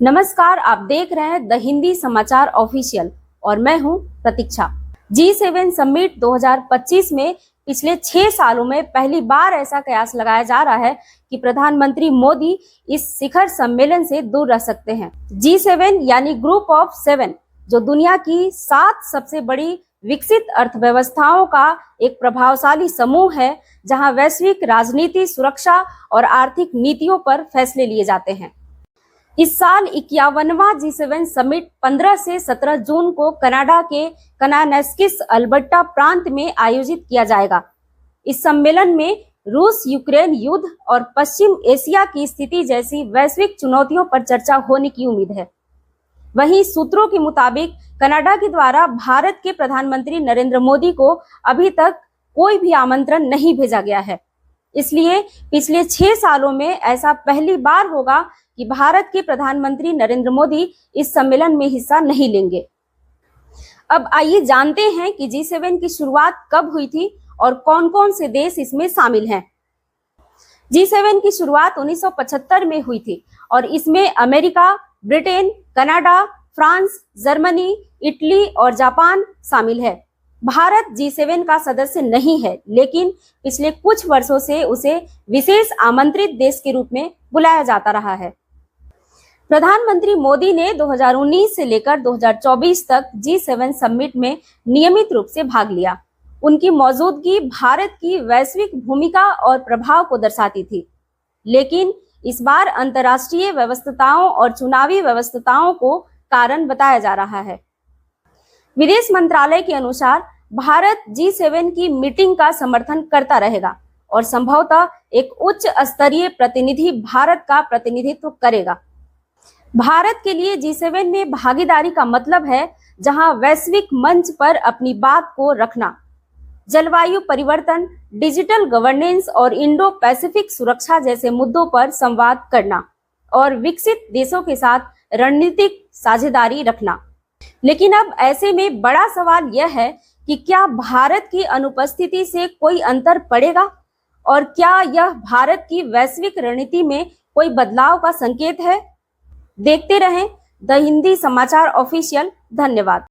नमस्कार, आप देख रहे हैं द हिंदी समाचार ऑफिशियल और मैं हूं प्रतीक्षा। G7 समिट 2025 में पिछले 6 सालों में पहली बार ऐसा कयास लगाया जा रहा है कि प्रधानमंत्री मोदी इस शिखर सम्मेलन से दूर रह सकते हैं। G7 यानी ग्रुप ऑफ 7 जो दुनिया की 7 सबसे बड़ी विकसित अर्थव्यवस्थाओं का एक प्रभावशाली समूह है, जहां वैश्विक राजनीति, सुरक्षा और आर्थिक नीतियों पर फैसले लिए जाते हैं। इस साल 51वां G7 समिट 15 से 17 जून को कनाडा के कनानेस्किस अल्बर्टा प्रांत में आयोजित किया जाएगा। इस सम्मेलन में रूस यूक्रेन युद्ध और पश्चिम एशिया की स्थिति जैसी वैश्विक चुनौतियों पर चर्चा होने की उम्मीद है। वहीं सूत्रों के मुताबिक कनाडा के द्वारा भारत के प्रधानमंत्री नरेंद्र मोदी को अभी तक कोई भी आमंत्रण नहीं भेजा गया है। इसलिए पिछले 6 सालों में ऐसा पहली बार होगा कि भारत के प्रधानमंत्री नरेंद्र मोदी इस सम्मेलन में हिस्सा नहीं लेंगे। अब आइए जानते हैं कि G7 की शुरुआत कब हुई थी और कौन-कौन से देश इसमें शामिल हैं। G7 की शुरुआत 1975 में हुई थी और इसमें America, Britain, Canada, France, Germany, Italy और जापान शामिल है। भारत G7 का सदस्य नहीं है, लेकिन पिछले कुछ वर्षों से उसे विशेष आमंत्रित देश के रूप में बुलाया जाता रहा है। प्रधानमंत्री मोदी ने 2019 से लेकर 2024 तक G7 समिट में नियमित रूप से भाग लिया। उनकी मौजूदगी भारत की वैश्विक भूमिका और प्रभाव को दर्शाती थी, लेकिन इस बार अंतर्राष्ट्रीय व्यवस्थाओं और चुनावी व्यवस्थाओं को कारण बताया जा रहा है। विदेश मंत्रालय के अनुसार भारत G7 की मीटिंग का समर्थन करता रहेगा और संभवतः एक उच्च स्तरीय प्रतिनिधि भारत का प्रतिनिधित्व करेगा। भारत के लिए G7 में भागीदारी का मतलब है जहां वैश्विक मंच पर अपनी बात को रखना, जलवायु परिवर्तन, डिजिटल गवर्नेंस और इंडो पैसिफिक सुरक्षा जैसे मुद्दों पर संवाद करना और विकसित देशों के साथ रणनीतिक साझेदारी रखना। लेकिन अब ऐसे में बड़ा सवाल यह है कि क्या भारत की अनुपस्थिति से कोई अंतर पड़ेगा और क्या यह भारत की वैश्विक रणनीति में कोई बदलाव का संकेत है। देखते रहें द हिंदी समाचार ऑफिशियल। धन्यवाद।